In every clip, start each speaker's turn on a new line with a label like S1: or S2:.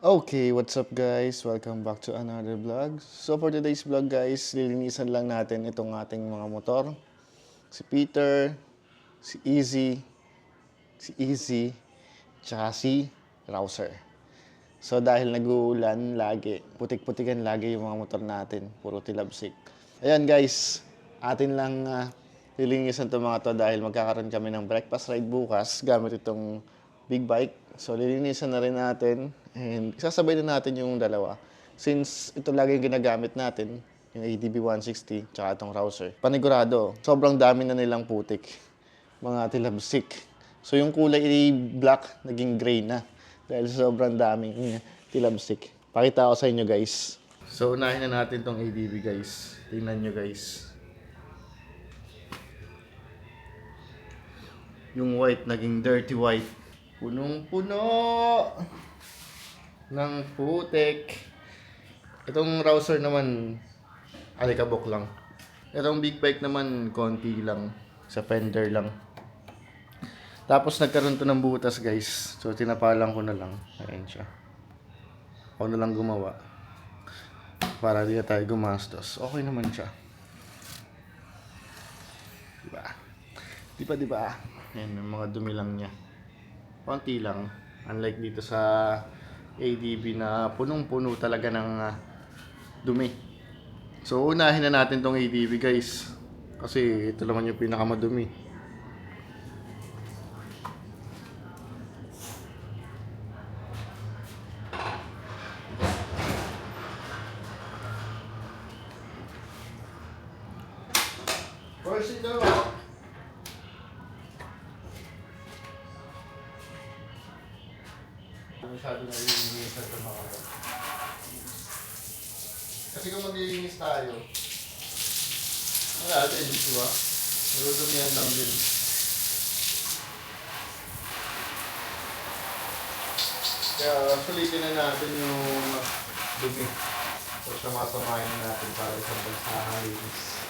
S1: Okay, what's up guys? Welcome back to another vlog. So for today's vlog guys, lilinisan lang natin itong ating mga motor. Si Peter, si Easy, tsaka si Rouser. So dahil nag-uulan lagi, putik-putikan lagi yung mga motor natin, puro tilabsik. Ayan guys, atin lang lilinisan itong mga to dahil magkakaroon kami ng breakfast ride bukas gamit itong big bike. So lilinisan na rin natin and sasabay na natin yung dalawa. Since ito lagi yung ginagamit natin, yung ADB 160 tsaka itong Rouser. Panigurado, sobrang dami na nilang putik, mga tilabsik. So yung kulay black, naging gray na dahil sobrang daming tilabsik. Pakita ko sa inyo guys. So unahin na natin tong ADB guys. Tingnan nyo guys. Yung white naging dirty white. Punong-puno ng putik. Itong Rouser naman, alikabok lang. Itong big bike naman, konti lang. Sa fender lang. Tapos nagkaroon to ng butas guys. So tinapalan ko na lang. Ayan siya. Ako na lang gumawa. Para di na tayo gumastos. Okay naman siya. Diba? Ayan, yung mga dumi lang niya. Konti lang. Unlike dito sa ADB na punong-puno talaga ng dumi. So unahin na natin tong ADB guys. Kasi ito naman yung pinakamadumi. First ito. Masyado na ililinis sa mga ito. Kasi kung maglilinis tayo, wala natin, di ba? Maludumihan lang din. Kaya sulitin na natin yung dumi. So sama-samahin natin para isang pagsahalinis.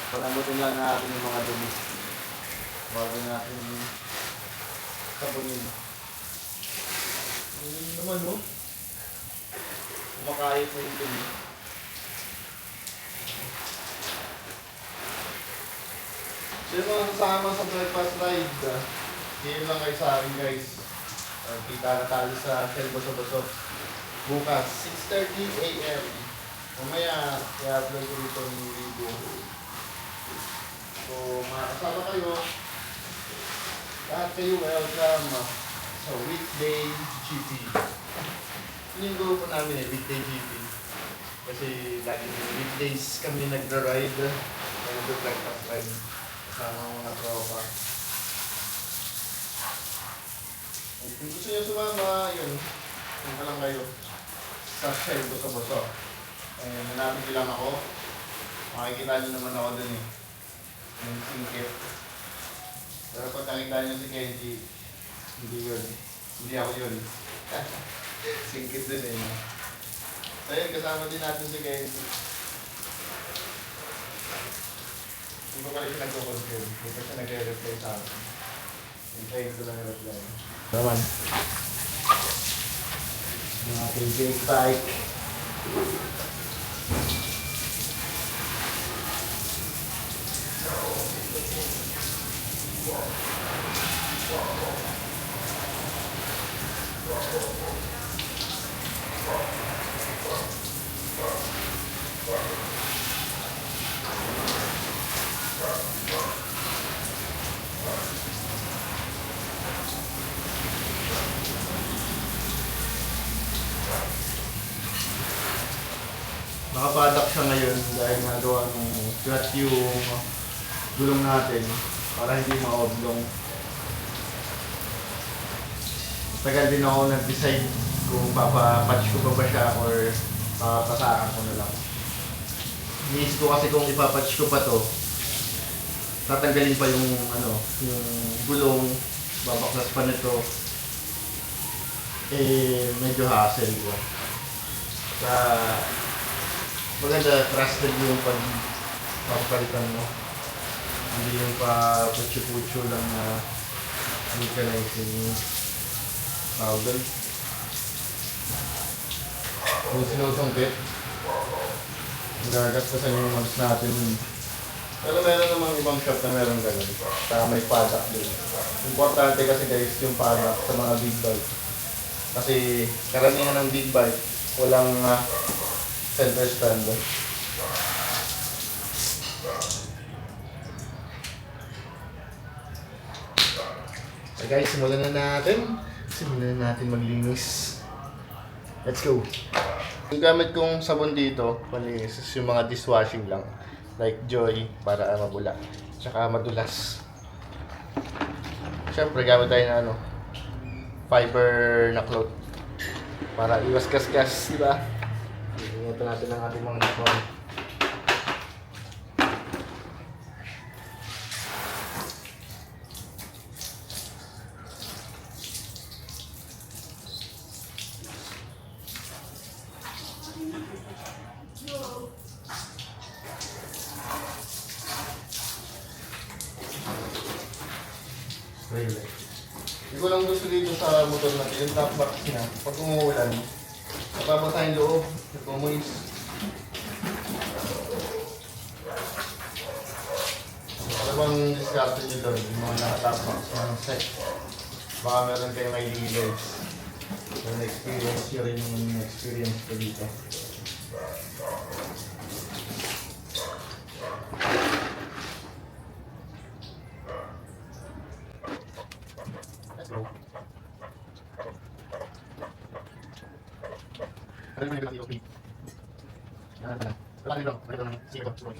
S1: Palambutin lang natin yung mga dumi bago natin sabunin. Ano naman mo? Kumakayot na yung dumi. So yung mga sasama sa breakfast ride, yun lang kayo sa akin guys. Kita na tayo sa Shell Boso-Boso. Bukas, 6:30 AM. Mamaya, i-upload ko dito yung video. So, makakasama kayo. Lahat kayo welcome sa weekday GP. Yun yung goal po namin weekday GP. Kasi lagi weekdays kami nagra-ride. Nag-breakfast ride kasama mga tropa. Kung gusto nyo sumama, yun. Punta lang kayo sa Shell Boso-Boso. Hanapin nyo lang ako. Makikita nyo naman ako dun yung singkit. Pero pag nakita nyo si Kenji, hindi yun. Hindi ako yun. Singkit dun So yun, kasama din natin si Kenji. Hindi ko pala siya nagko-confirm. Hindi ko siya nagre-reply sa akin. Hintayin ko lang yung reply. Naman. Yung ating big bike. Nakapadak siya ngayon dahil nagawa ng flat yung gulong natin para hindi ma-oblong. Tagal din ako nag-decide kung papapatch ko pa ba siya or papasakan ko na lang. Iniisip ko kasi kung ipapatch ko pa to, tatanggalin pa yung yung gulong, babaklas pa nito. Medyo hassle ko. Maganda, trusted yung pagpapalitan mo. Hindi yung pa putyo-putyo lang na vulcanizing powder. Yung sinusungkit, gagastasan yung mags natin. Pero meron namang ibang shop na meron ganun. Saka may product din. Importante kasi guys yung product sa mga big bike. Kasi karamihan ng big bike, walang center stand. So guys, simulan na natin. Simulan na natin maglinis. Let's go! Yung gamit kong sabon dito, panlinis, is yung mga dishwashing lang. Like Joy, para mabula. Tsaka madulas. Siyempre, gamit tayo na fiber na cloth. Para iwas gas-gas, di ba? Ingatan natin ang ating mga napon. Really. Hindi ko lang gusto dito sa motor natin, yung top box niya, pag umuulan, napapasa yung loob, nagpamoist. Ano bang discarte nyo doon, yung mga naka-top box ng set? Baka meron kayo may leaders. So, na-experience nyo rin yung experience ko dito. Let's go. Ano yung naging yung wala nyo lang. Sige ko.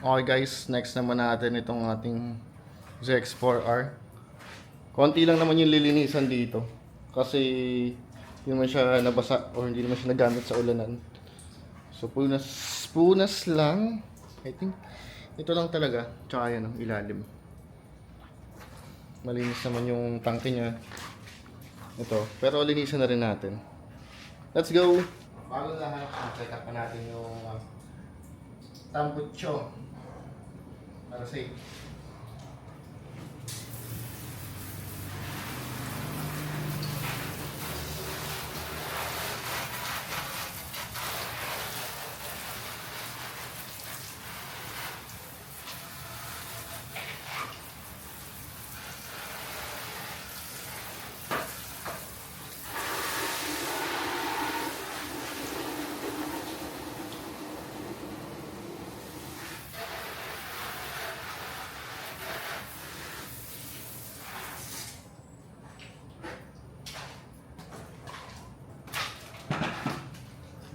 S1: Okay guys, next naman natin itong ating ZX4R. Konti lang naman yung lilinisan dito. Kasi hindi naman siya nabasa or hindi naman siya nagamit sa ulanan. So punas lang. I think ito lang talaga. Tsaka yan ang ilalim. Malinis naman yung tangke niya. Ito. Pero linisan na rin natin. Let's go! Bago lahat, check up pa natin yung tambutso. Para safe.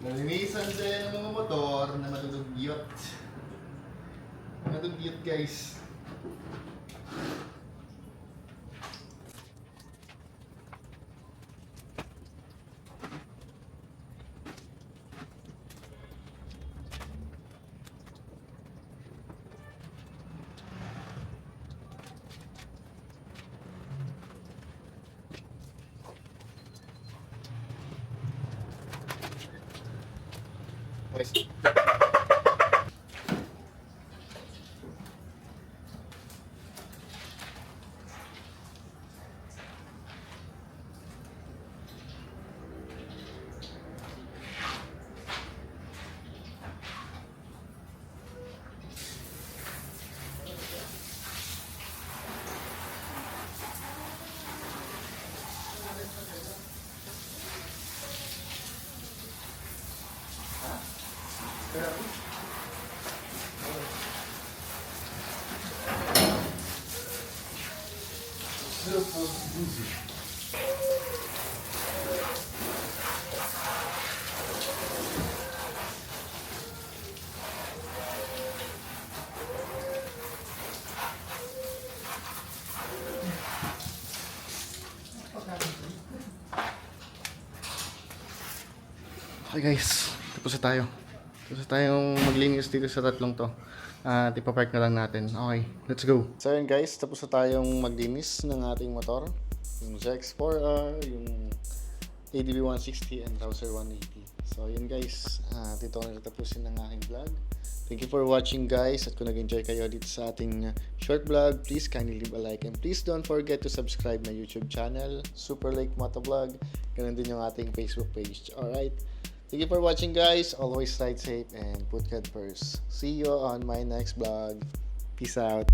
S1: Nalinisan din ang mga motor na madudugyot. Madudugyot guys. Pues. Okay guys, tapos na tayo. Tapos na tayong maglinis dito sa tatlong to. At ipapark na lang natin. Okay, let's go. So yun guys, tapos na tayong maglinis ng ating motor. Yung ZX4R, yung ADB 160 and Rouser 180. So yun guys, dito ko na tapusin ng aking vlog. Thank you for watching guys. At kung nag-enjoy kayo dito sa ating short vlog, please kindly leave a like. And please don't forget to subscribe my YouTube channel, Super Lake Motovlog. Ganun din yung ating Facebook page. Alright. Thank you for watching guys. Always ride safe and put God first. See you on my next vlog. Peace out.